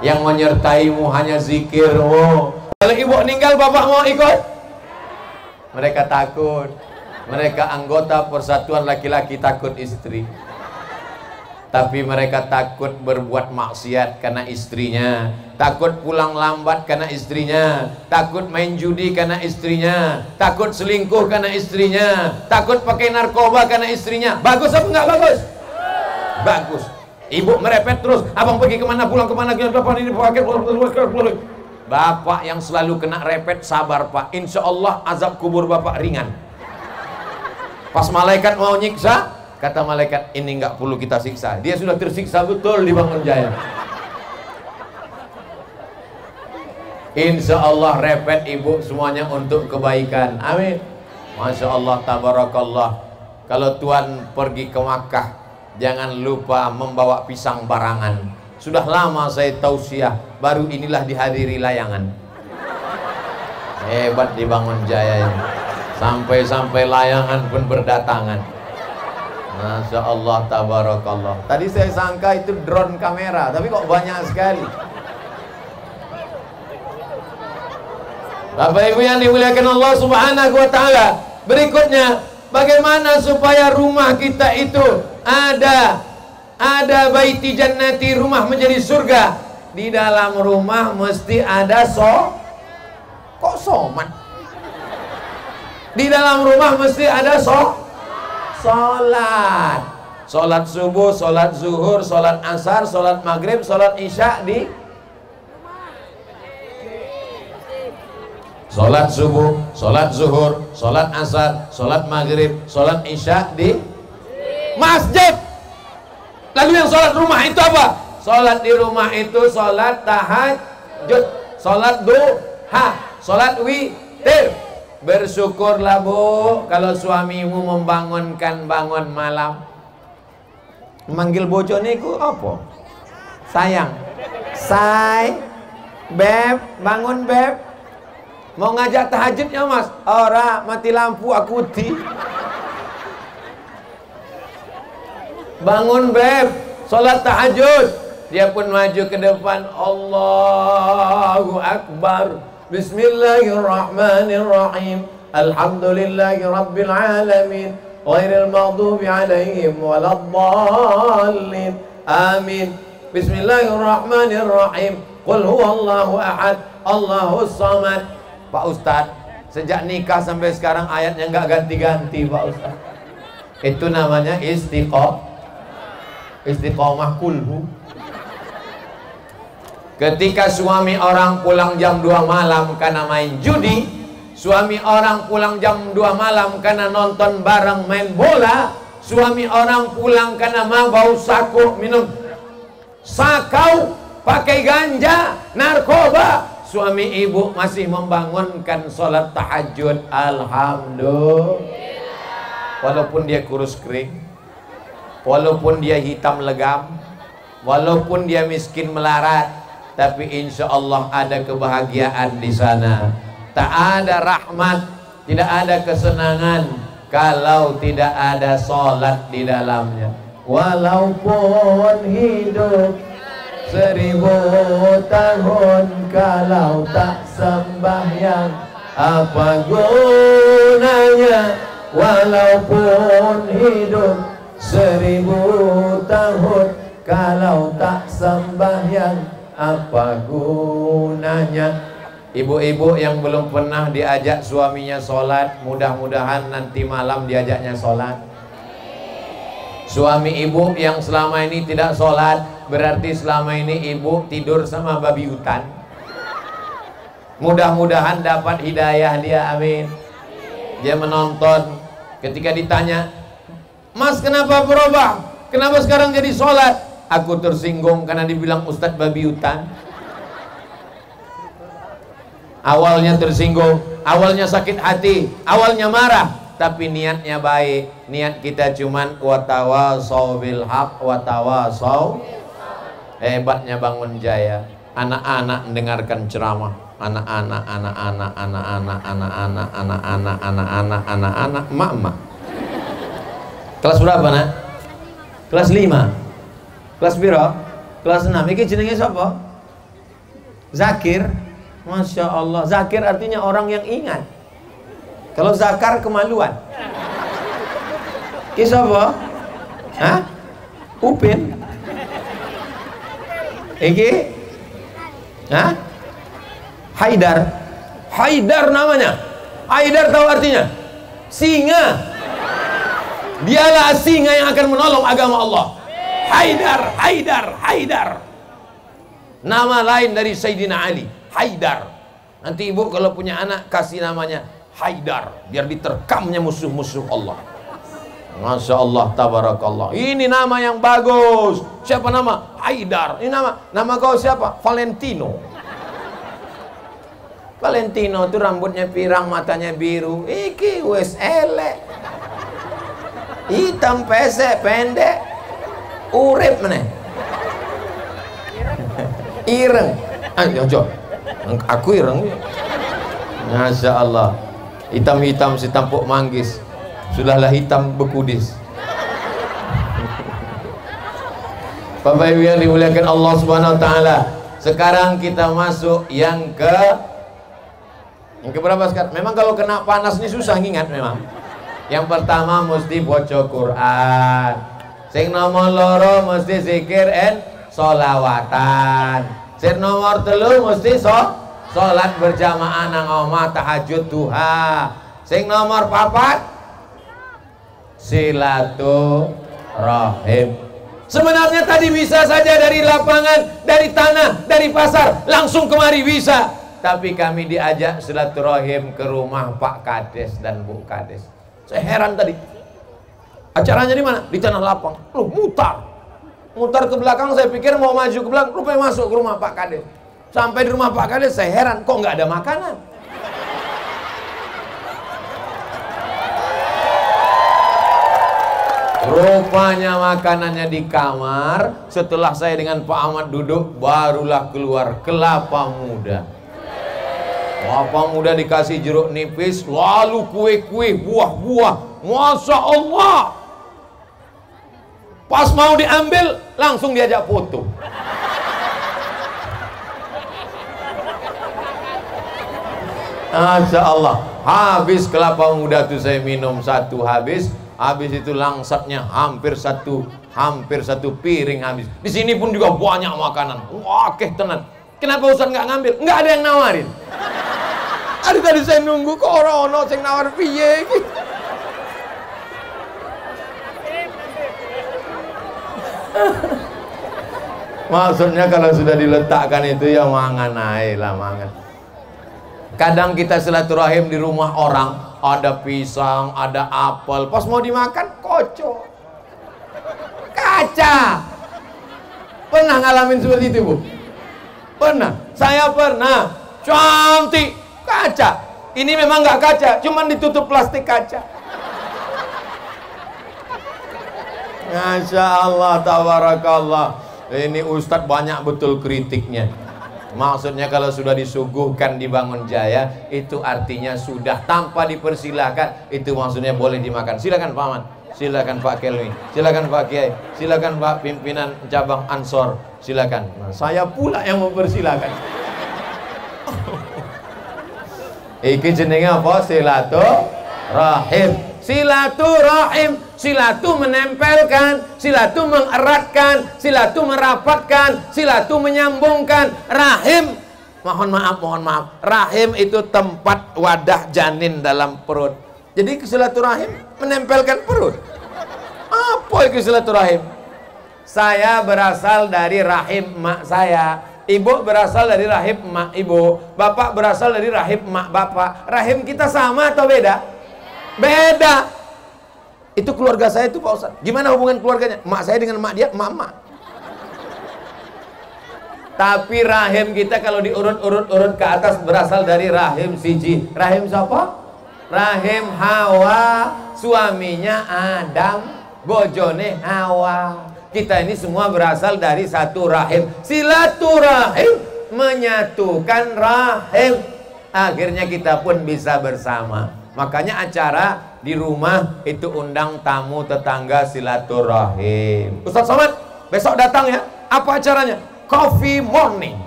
yang menyertaimu hanya zikirmu. Kalau ibu meninggal, bapak mau ikut? Mereka takut. Mereka anggota persatuan laki-laki takut istri. Tapi mereka takut berbuat maksiat karena istrinya, takut pulang lambat karena istrinya, takut main judi karena istrinya, takut selingkuh karena istrinya, takut pakai narkoba karena istrinya. Bagus apa enggak bagus? Bagus. Ibu merepet terus, abang pergi kemana, pulang kemana, depan ini pakai. Bapak yang selalu kena repet, sabar Pak. Insya Allah azab kubur bapak ringan. Pas malaikat mau nyiksa, kata malaikat, ini nggak perlu kita siksa. Dia sudah tersiksa betul di Bangun Jaya. Insya Allah repet ibu semuanya untuk kebaikan. Amin. Masya Allah, tabarakallah. Kalau Tuhan pergi ke Makkah, jangan lupa membawa pisang barangan. Sudah lama saya tausiah, baru inilah dihadiri layangan. Hebat di Bangun Jaya ini. Sampai-sampai layangan pun berdatangan. Masya Allah, tabarakallah. Tadi saya sangka itu drone kamera, tapi kok banyak sekali. Bapak Ibu yang dimuliakan Allah Subhanahu wa Ta'ala, berikutnya, bagaimana supaya rumah kita itu ada baiti jannati, rumah menjadi surga. Di dalam rumah mesti ada kok somat? Di dalam rumah mesti ada Sholat subuh, sholat zuhur, sholat asar, sholat maghrib, sholat isya di sholat subuh, sholat zuhur, sholat asar, sholat maghrib, sholat isya di masjid. Lalu yang sholat rumah itu apa? Sholat di rumah itu sholat tahajud, sholat duha, sholat witir. Bersyukurlah Bu kalau suamimu membangunkan bangun malam. Manggil bojone ku apa? Sayang. Beb, bangun Beb. Mau ngajak tahajudnya Mas? Ora, mati lampu aku di. Bangun Beb, sholat tahajud. Dia pun maju ke depan. Allahu Akbar. Bismillahirrahmanirrahim. Alhamdulillahi Rabbil Alamin. Ghairil maghdubi alaihim waladdallin. Amin. Bismillahirrahmanirrahim. Qul huwallahu ahad, Allahus samad. Pak Ustadz, sejak nikah sampai sekarang ayatnya nggak ganti-ganti Pak Ustadz. Itu namanya istiqomah kulhu. Ketika suami orang pulang jam 2 malam karena main judi, suami orang pulang jam 2 malam karena nonton bareng main bola, suami orang pulang karena mabau saku minum sakau, pakai ganja, narkoba, suami ibu masih membangunkan sholat tahajud. Alhamdulillah. Walaupun dia kurus kering, walaupun dia hitam legam, walaupun dia miskin melarat, tapi insya Allah ada kebahagiaan di sana. Tak ada rahmat, tidak ada kesenangan kalau tidak ada sholat di dalamnya. Walaupun hidup 1000 tahun kalau tak sembahyang, apa gunanya walaupun hidup 1000 tahun kalau tak sembahyang, apa gunanya. Ibu-ibu yang belum pernah diajak suaminya sholat, mudah-mudahan nanti malam diajaknya sholat. Suami ibu yang selama ini tidak sholat, berarti selama ini ibu tidur sama babi hutan. Mudah-mudahan dapat hidayah dia, amin. Dia menonton, ketika ditanya, "Mas, kenapa berubah? Kenapa sekarang jadi sholat?" Aku tersinggung karena dibilang Ustadz babi hutan. Awalnya tersinggung, awalnya sakit hati, awalnya marah, tapi niatnya baik. Niat kita cuman watawasau bil haq watawasau. Hebatnya Bangun Jaya. Anak-anak mendengarkan ceramah. Anak-anak, anak-anak, anak-anak, anak-anak, anak-anak, anak-anak, anak-anak, emak-emak. Kelas berapa, Nak? Kelas 5. Kelas piro? Kelas 6. Iki jenenge sapa? Zakir. Masya Allah. Zakir artinya orang yang ingat. Kalau zakar kemaluan. Ki sapa? Hah? Upin. Iki? Hah? Haidar. Haidar namanya. Haidar tahu artinya? Singa. Dialah singa yang akan menolong agama Allah. Haidar, Haidar, Haidar. Nama lain dari Sayyidina Ali, Haidar. Nanti ibu kalau punya anak kasih namanya Haidar, biar diterkamnya musuh-musuh Allah. Masya Allah, tabarakallah. Ini nama yang bagus. Siapa nama? Haidar. Ini nama kau siapa? Valentino. Valentino itu rambutnya pirang, matanya biru. Iki wes elek. Hitam pesek, pendek. Urip meneh. Ireng. Ayo, aku ireng. Masya Allah. Hitam-hitam si tampuk manggis. Sudahlah hitam bekudis. Bapak Ibu yang dimuliakan Allah Subhanahu wa taala. Sekarang kita masuk yang berapa sekarang? Memang kalau kena panas ini susah ngingat memang. Yang pertama mesti baca Quran. Sing nomor loro mesti zikir and sholawatan. Sing nomor telu mesti sholat berjamaah nang omah tahajud duha. Sing nomor papat silaturahim. Sebenarnya tadi bisa saja dari lapangan, dari tanah, dari pasar, langsung kemari bisa. Tapi kami diajak silaturahim ke rumah Pak Kades dan Bu Kades. Saya heran tadi. Acaranya di mana? Di tanah lapang. Loh, mutar ke belakang. Saya pikir mau maju ke belakang, rupanya masuk ke rumah Pak Kades. Sampai di rumah Pak Kades saya heran, kok nggak ada makanan? Rupanya makanannya di kamar. Setelah saya dengan Pak Ahmad duduk, barulah keluar kelapa muda. Kelapa muda dikasih jeruk nipis, lalu kue-kue, buah-buah. Masya Allah. Pas mau diambil, langsung diajak foto. Masya Allah. Habis kelapa muda itu saya minum satu habis. Habis itu langsatnya hampir satu piring habis. Di sini pun juga banyak makanan. Wah, tenan. Kenapa Ustaz nggak ngambil? Nggak ada yang nawarin. Tadi saya nunggu kok orang-orang yang nawar piye iki. Maksudnya kalau sudah diletakkan itu ya mangan aja lah, mangan. Kadang kita silaturahim di rumah orang, ada pisang, ada apel, pas mau dimakan kocok, kaca. Pernah ngalamin seperti itu, Bu? Pernah, saya pernah. Cantik, kaca. Ini memang nggak kaca, cuman ditutup plastik kaca. Masya Allah, tabarakallah. Ini Ustadz banyak betul kritiknya. Maksudnya kalau sudah disuguhkan di Bangun Jaya, itu artinya sudah tanpa dipersilahkan. Itu maksudnya boleh dimakan. Silakan Pak Man, silakan Pak Kelmi, silakan Pak Kiai, silakan Pak pimpinan cabang Ansor, Silakan. Nah, saya pula yang mempersilakan. Iki jenenge apa? Silaturahim. Silaturahim, silatu menempelkan, silatu mengeratkan, silatu merapatkan, silatu menyambungkan. Rahim, mohon maaf, rahim itu tempat wadah janin dalam perut. Jadi silaturahim menempelkan perut. Apa itu silaturahim? Saya berasal dari rahim emak saya, ibu berasal dari rahim emak ibu, bapak berasal dari rahim emak bapak. Rahim kita sama atau beda? Beda. Itu keluarga saya itu Pak Ustaz. Gimana hubungan keluarganya? Emak saya dengan emak dia, emak-emak. Tapi rahim kita kalau diurut-urut ke atas berasal dari rahim siji. Rahim siapa? Rahim Hawa, suaminya Adam, bojone Hawa. Kita ini semua berasal dari satu rahim. Silaturahim menyatukan rahim. Akhirnya kita pun bisa bersama. Makanya acara di rumah itu undang tamu tetangga silaturahim. Ustaz Somad besok datang ya. Apa acaranya? Coffee morning.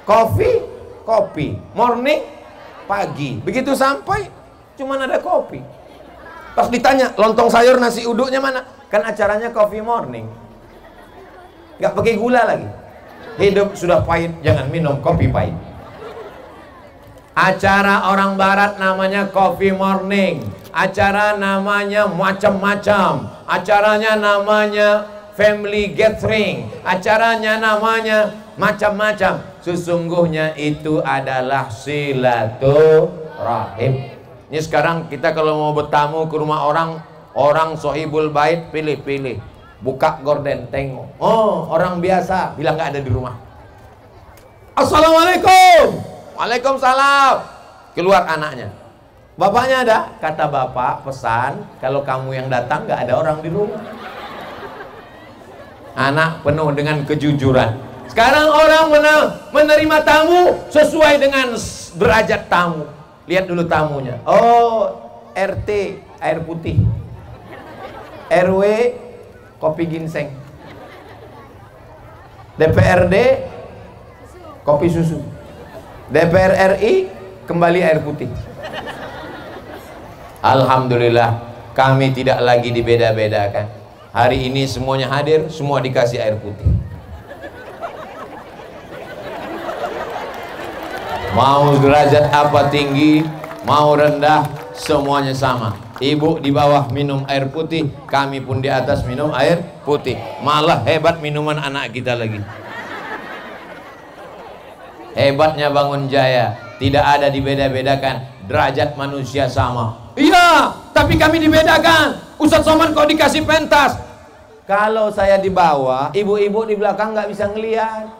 Kopi morning, pagi. Begitu sampai cuman ada kopi. Pas ditanya lontong sayur nasi uduknya mana? Kan acaranya coffee morning. Gak pakai gula lagi. Hidup sudah pahit, jangan minum kopi pahit. Acara orang barat namanya coffee morning. Acara namanya macam-macam. Acaranya namanya family gathering. Acaranya namanya macam-macam. Sesungguhnya itu adalah silaturahim. Ini sekarang kita kalau mau bertamu ke rumah orang sohibul bait, pilih-pilih. Buka gorden, tengok. Oh, orang biasa, bilang nggak ada di rumah. Assalamualaikum. Waalaikumsalam. Keluar anaknya. Bapaknya ada. Kata bapak pesan, kalau kamu yang datang nggak ada orang di rumah. Anak penuh dengan kejujuran. Sekarang orang menerima tamu sesuai dengan derajat tamu. Lihat dulu tamunya. Oh, RT air putih, RW kopi ginseng, DPRD kopi susu, DPR RI kembali air putih. Alhamdulillah kami tidak lagi dibeda-bedakan. Hari ini semuanya hadir, semua dikasih air putih. Mau derajat apa tinggi, mau rendah, semuanya sama. Ibu di bawah minum air putih, kami pun di atas minum air putih. Malah hebat minuman anak kita lagi. Hebatnya Bangun Jaya, tidak ada dibeda-bedakan, derajat manusia sama. Iya, tapi kami dibedakan. Ustadz Somad kok dikasih pentas? Kalau saya di bawah, ibu-ibu di belakang nggak bisa ngelihat.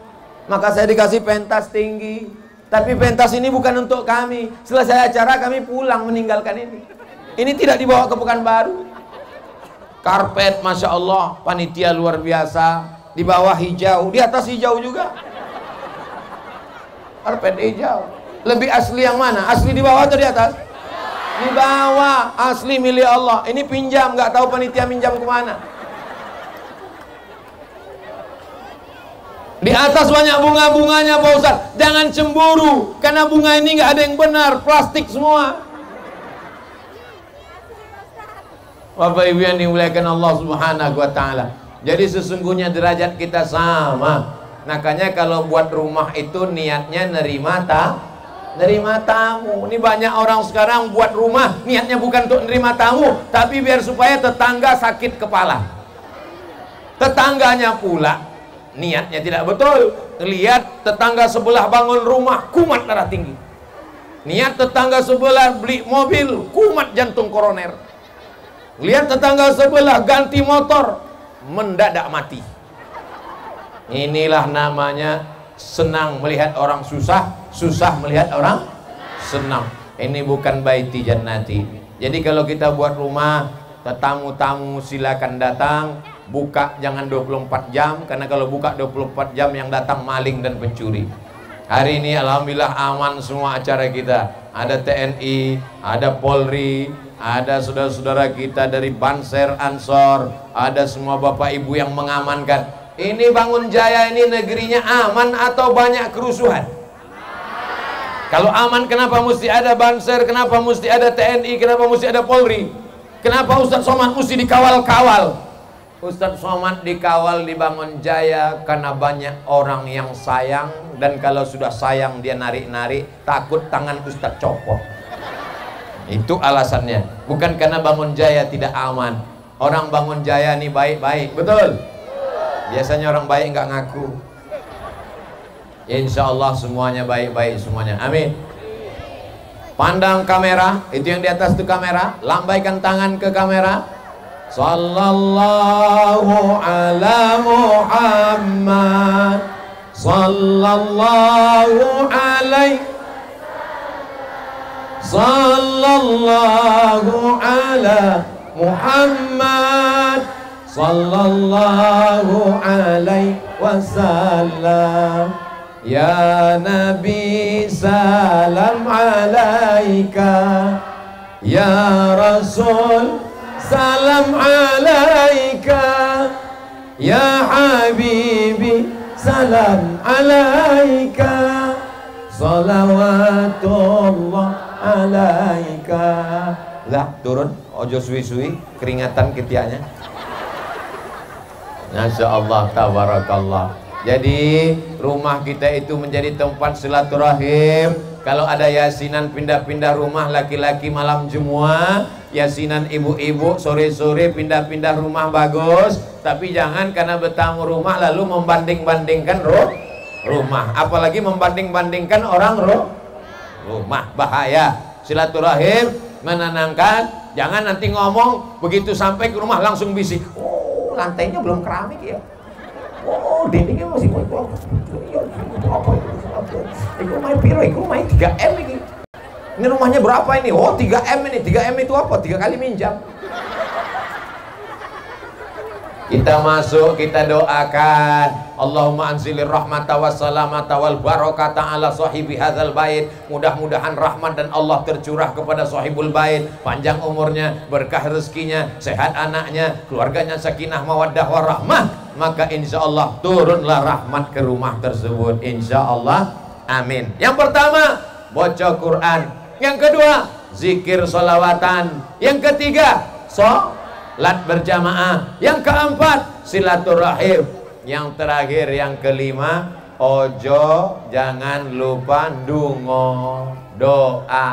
Maka saya dikasih pentas tinggi. Tapi pentas ini bukan untuk kami. Selesai acara kami pulang meninggalkan ini. Ini tidak dibawa ke Pekanbaru. Karpet, Masya Allah, panitia luar biasa. Di bawah hijau, di atas hijau juga. Karpet hijau. Lebih asli yang mana? Asli di bawah atau di atas? Di bawah, asli milik Allah. Ini pinjam, nggak tahu panitia minjam kemana. Di atas banyak bunga-bunganya Pak Ustaz. Jangan cemburu, karena bunga ini nggak ada yang benar, plastik semua. Bapak Ibu yang dimuliakan Allah Subhanahu wa Ta'ala. Jadi sesungguhnya derajat kita sama. Makanya kalau buat rumah itu niatnya nerima tamu. Ini banyak orang sekarang buat rumah niatnya bukan untuk nerima tamu, tapi biar supaya tetangga sakit kepala. Tetangganya pula niatnya tidak betul. Lihat tetangga sebelah bangun rumah, kumat darah tinggi. Niat tetangga sebelah beli mobil, kumat jantung koroner. Lihat tetangga sebelah ganti motor, mendadak mati. Inilah namanya senang melihat orang susah, susah melihat orang senang. Ini bukan baiti jannati. Jadi kalau kita buat rumah, tetamu-tamu silakan datang. Buka jangan 24 jam, karena kalau buka 24 jam yang datang maling dan pencuri. Hari ini alhamdulillah aman semua acara kita. Ada TNI, ada Polri, ada saudara-saudara kita dari Banser Ansor, ada semua bapak ibu yang mengamankan. Ini Bangun Jaya ini negerinya aman atau banyak kerusuhan? Kalau aman, kenapa mesti ada Banser? Kenapa mesti ada TNI? Kenapa mesti ada Polri? Kenapa Ustadz Somad mesti dikawal-kawal? Ustadz Somad dikawal di Bangun Jaya karena banyak orang yang sayang, dan kalau sudah sayang dia narik-narik, takut tangan Ustadz copot. Itu alasannya, bukan karena Bangun Jaya tidak aman. Orang Bangun Jaya ini baik-baik, betul? Biasanya orang baik nggak ngaku. Insya Allah semuanya baik-baik semuanya, amin. Pandang kamera, itu yang di atas itu kamera. Lambaikan tangan ke kamera. Sallallahu ala Muhammad, sallallahu alaihi, sallallahu ala Muhammad, sallallahu alaihi wasallam. Ya Nabi salam alaika, ya Rasul salam alaika, ya Habibi salam alaika, salawatullah alaika. Lah turun, ojo suwi-suwi, keringatan ketiaknya. Masya Allah, tabarakallah. Jadi rumah kita itu menjadi tempat silaturahim. Kalau ada yasinan pindah-pindah rumah laki-laki malam Jumat, yasinan ibu-ibu sore-sore pindah-pindah rumah, bagus. Tapi jangan karena bertamu rumah lalu membanding-bandingkan rumah. Apalagi membanding-bandingkan orang rumah, bahaya. Silaturahim menenangkan. Jangan nanti ngomong begitu sampai ke rumah langsung bisik. Oh, lantainya belum keramik ya. Oh, dindingnya masih itu main piro, itu main 3M ini. Ini rumahnya berapa ini? Oh, 3M ini. 3M itu apa? 3 kali minjam. Kita masuk, kita doakan. Allahumma anzilir rahmata wassalamata wal barakata ala sahibi hadzal bait. Mudah-mudahan rahmat dan Allah tercurah kepada sahibul bait, panjang umurnya, berkah rezekinya, sehat anaknya, keluarganya sakinah mawaddah warahmah. Maka insya Allah turunlah rahmat ke rumah tersebut, insya Allah, amin. Yang pertama, baca Quran. Yang kedua, zikir sholawatan. Yang ketiga, sholat berjamaah. Yang keempat, silaturahim. Yang terakhir, yang kelima, ojo jangan lupa ndungo, doa.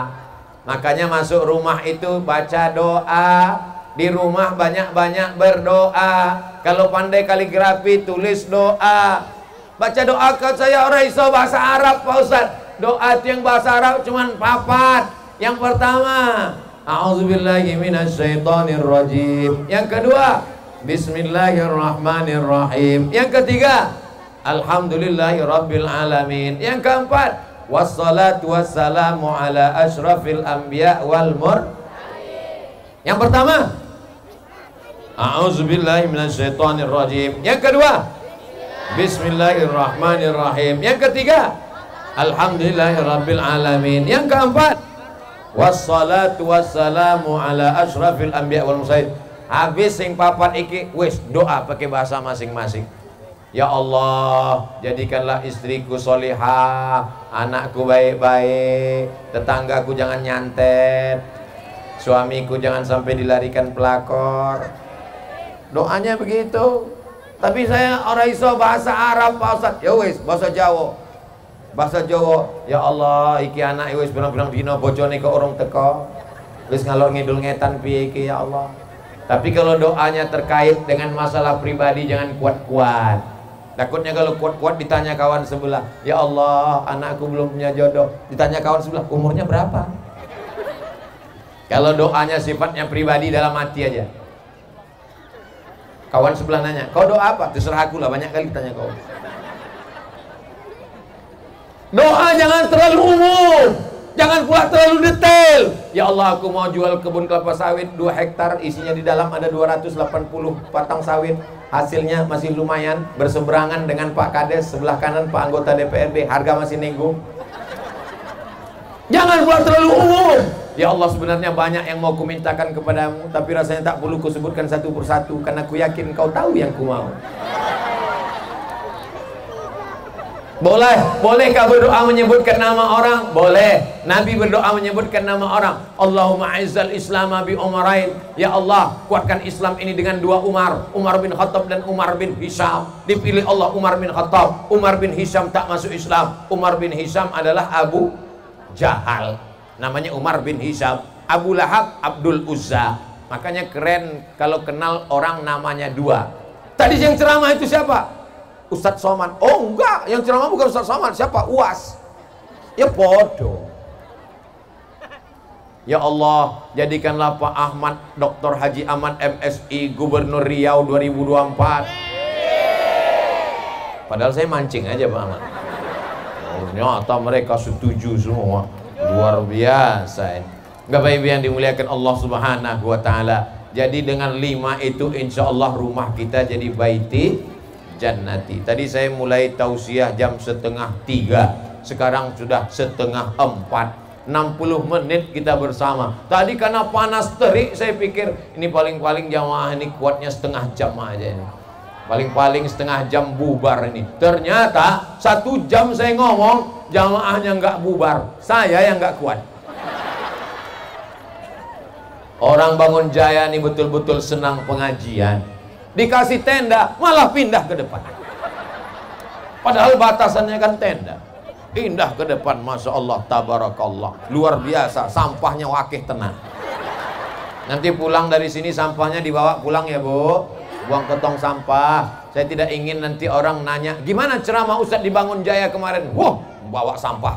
Makanya masuk rumah itu baca doa. Di rumah banyak-banyak berdoa. Kalau pandai kaligrafi tulis doa. Baca doa ke saya orang iso bahasa Arab Pak Ustaz. Doa yang bahasa Arab cuman 4. Yang pertama, a'udzubillahi minasyaitonirrajim. Yang kedua, bismillahirrahmanirrahim. Yang ketiga, alhamdulillahirabbil alamin. Yang keempat, wassalatu wassalamu ala asyrafil anbiya wal mursalin. Yang pertama, a'udzubillahi minasyaitonirrajim. Yang kedua, bismillahirrahmanirrahim. Yang ketiga, alhamdulillahirabbil alamin. Yang keempat, wassalatu wassalamu ala asyrafil anbiya wal mursalin. Habis sing papat iki wis doa pakai bahasa masing-masing. Ya Allah, jadikanlah istriku solihah, anakku baik-baik, tetanggaku jangan nyantet, suamiku jangan sampai dilarikan pelakor. Doanya begitu. Tapi saya orang iso bahasa Arab Pak Ustaz. Ya wis, bahasa Jawa. Bahasa Jawa. Ya Allah, iki anak wis berang-berang dino bojone kok urung teko. Wis ngalor ngidul ngetan piye iki ya Allah. Tapi kalau doanya terkait dengan masalah pribadi jangan kuat-kuat. Takutnya kalau kuat-kuat ditanya kawan sebelah, ya Allah, anakku belum punya jodoh. Ditanya kawan sebelah, umurnya berapa? Kalau doanya sifatnya pribadi dalam hati aja. Kawan sebelah nanya, kau doa apa? Terserah aku lah, banyak kali tanya kau. Doa jangan terlalu umum, jangan pula terlalu detail. Ya Allah, aku mau jual kebun kelapa sawit 2 hektar, isinya di dalam ada 280 batang sawit. Hasilnya masih lumayan, berseberangan dengan Pak Kades, sebelah kanan Pak anggota DPRD, harga masih nego. Jangan pula terlalu umum. Ya Allah, sebenarnya banyak yang mau kumintakan kepadamu, tapi rasanya tak perlu kusebutkan satu persatu, karena ku yakin kau tahu yang ku mau. Bolehkah berdoa menyebutkan nama orang? Boleh. Nabi berdoa menyebutkan nama orang. Allahumma aizzal islama bi umarain. Ya Allah, kuatkan Islam ini dengan dua Umar, Umar bin Khattab dan Umar bin Hisham. Dipilih Allah Umar bin Khattab. Umar bin Hisham tak masuk Islam. Umar bin Hisham adalah Abu Jahal. Namanya Umar bin Hisham. Abu Lahab Abdul Uzza. Makanya keren kalau kenal orang namanya dua. Tadi yang ceramah itu siapa? Ustadz Somad. Oh enggak, yang ceramah bukan Ustadz Somad. Siapa? UAS. Ya bodoh. Ya Allah, jadikanlah Pak Ahmad, Dr. Haji Ahmad MSI Gubernur Riau 2024. Padahal saya mancing aja Pak Ahmad. Oh, ternyata mereka setuju semua. Luar biasa. Bapak Ibu yang dimuliakan Allah Subhanahu wa Ta'ala. Jadi dengan 5 itu insya Allah rumah kita jadi baiti jannati. Tadi saya mulai tausiah jam 2:30, sekarang sudah 3:30, 60 menit kita bersama. Tadi karena panas terik saya pikir ini paling-paling jamaah ini kuatnya setengah jam aja ini, paling-paling setengah jam bubar ini. Ternyata 1 jam saya ngomong jamaahnya nggak bubar, saya yang nggak kuat. Orang Bangun Jaya ini betul-betul senang pengajian. Dikasih tenda malah pindah ke depan, padahal batasannya kan tenda. Pindah ke depan, Masya Allah, tabarakallah, luar biasa. Sampahnya wakih tenang. Nanti pulang dari sini sampahnya dibawa pulang ya Bu, buang ke tong sampah. Saya tidak ingin nanti orang nanya gimana ceramah Ustadz di Bangun Jaya kemarin. Wah, bawa sampah.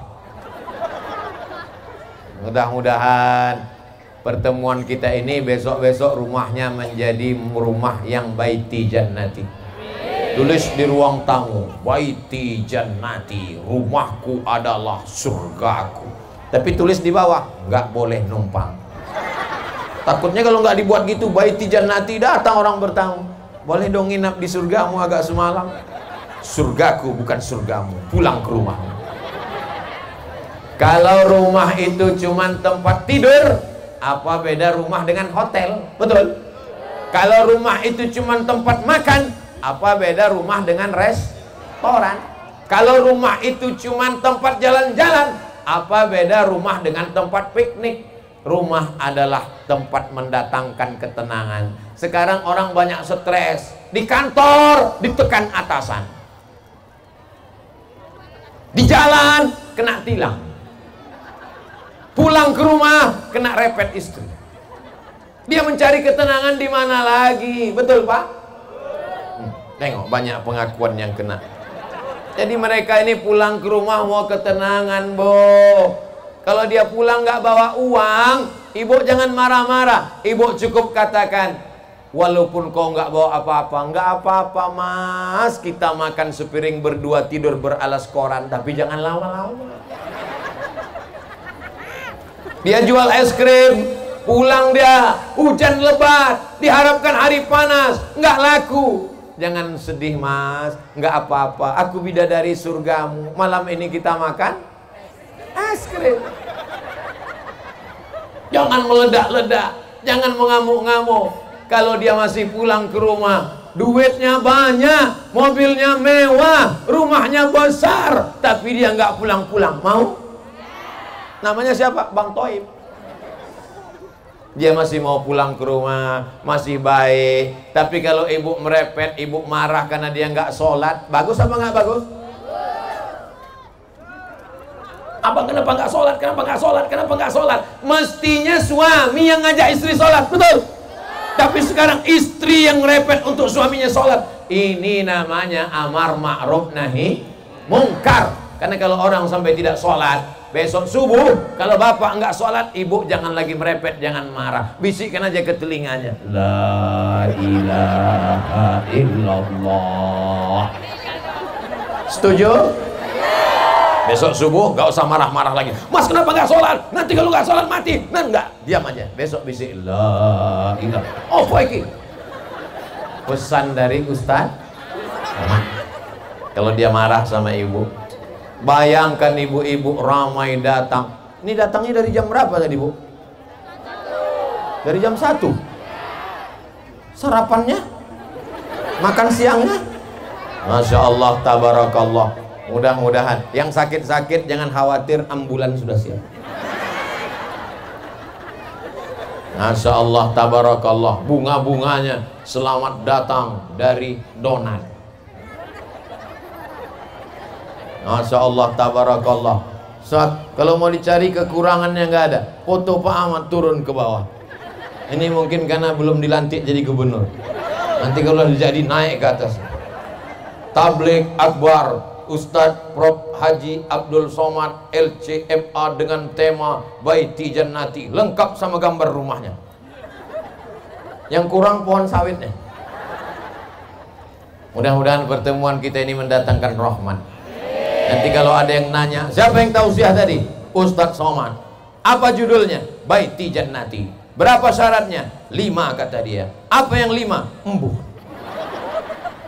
Mudah-mudahan pertemuan kita ini besok-besok rumahnya menjadi rumah yang baiti jannati. Tulis di ruang tamu, baiti jannati, rumahku adalah surgaku. Tapi tulis di bawah, nggak boleh numpang. Takutnya kalau nggak dibuat gitu, baiti jannati, datang orang bertamu. Boleh dong nginap di surgamu agak semalam. Surgaku bukan surgamu, pulang ke rumahmu. Kalau rumah itu cuman tempat tidur, apa beda rumah dengan hotel? Betul? Kalau rumah itu cuma tempat makan, apa beda rumah dengan restoran? Kalau rumah itu cuma tempat jalan-jalan, apa beda rumah dengan tempat piknik? Rumah adalah tempat mendatangkan ketenangan. Sekarang orang banyak stres. Di kantor ditekan atasan, di jalan kena tilang, pulang ke rumah kena repet istri. Dia mencari ketenangan di mana lagi? Betul Pak? Tengok banyak pengakuan yang kena. Jadi mereka ini pulang ke rumah mau ketenangan, Bu. Kalau dia pulang nggak bawa uang, ibu jangan marah-marah. Ibu cukup katakan, walaupun kau nggak bawa apa-apa, nggak apa-apa Mas. Kita makan sepiring berdua, tidur beralas koran, tapi jangan lama-lama. Dia jual es krim, pulang dia hujan lebat, diharapkan hari panas, nggak laku. Jangan sedih Mas, nggak apa-apa. Aku bidadari surgamu. Malam ini kita makan es krim. Jangan meledak-ledak, jangan mengamuk-ngamuk. Kalau dia masih pulang ke rumah, duitnya banyak, mobilnya mewah, rumahnya besar, tapi dia nggak pulang-pulang, mau? Namanya siapa? Bang Toib. Dia masih mau pulang ke rumah, masih baik. Tapi kalau ibu merepet, ibu marah karena dia nggak sholat, bagus apa nggak bagus? Abang kenapa nggak sholat? Kenapa nggak sholat? Kenapa nggak sholat? Mestinya suami yang ngajak istri sholat, betul? Tapi sekarang istri yang repet untuk suaminya sholat. Ini namanya amar ma'ruf nahi mungkar. Karena kalau orang sampai tidak sholat, besok subuh kalau bapak nggak sholat, ibu jangan lagi merepet, jangan marah, bisikkan aja ke telinganya, la ilaha illallah. Setuju? Besok subuh nggak usah marah-marah lagi. Mas kenapa nggak sholat? Nanti kalau nggak sholat mati. Nah nggak, diam aja. Besok bisik la ilaha. Oh iki pesan dari Ustaz. Kalau dia marah sama ibu, bayangkan ibu-ibu ramai datang. Ini datangnya dari jam berapa tadi Bu? Dari jam 1. Sarapannya, makan siangnya, Masya Allah, tabarakallah. Mudah-mudahan. Yang sakit-sakit jangan khawatir, ambulan sudah siap. Masya Allah, tabarakallah. Bunga-bunganya selamat datang dari Donat. Masya Allah, tabarakallah. Saat kalau mau dicari kekurangannya nggak ada, foto Pak Ahmad turun ke bawah. Ini mungkin karena belum dilantik jadi gubernur. Nanti kalau jadi naik ke atas. Tabligh Akbar Ustadz Prof Haji Abdul Somad LCMA dengan tema Baiti Jannati, lengkap sama gambar rumahnya. Yang kurang pohon sawitnya. Mudah-mudahan pertemuan kita ini mendatangkan rahmat. Nanti kalau ada yang nanya, siapa yang tausiah tadi? Ustadz Somad. Apa judulnya? Baiti Jannati. Berapa syaratnya? 5 kata dia. Apa yang 5? Embuh.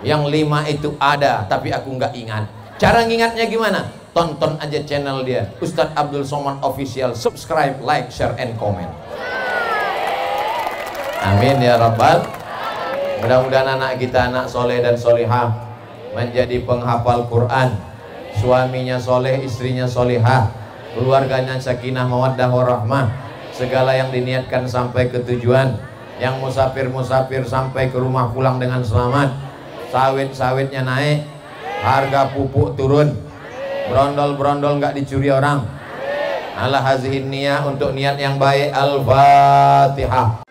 Yang 5 itu ada, tapi aku nggak ingat. Cara ngingatnya gimana? Tonton aja channel dia, Ustadz Abdul Somad Official. Subscribe, like, share, and comment. Amin ya Rabbal. Mudah-mudahan anak kita anak soleh dan solihah, menjadi penghafal Quran, suaminya soleh, istrinya solihah, keluarganya sakinah mawaddah warahmah, segala yang diniatkan sampai ke tujuan, yang musafir-musafir sampai ke rumah pulang dengan selamat, sawit-sawitnya naik, harga pupuk turun, brondol-brondol nggak dicuri orang. Ala hazihin niyah, untuk niat yang baik. Al-Fatihah.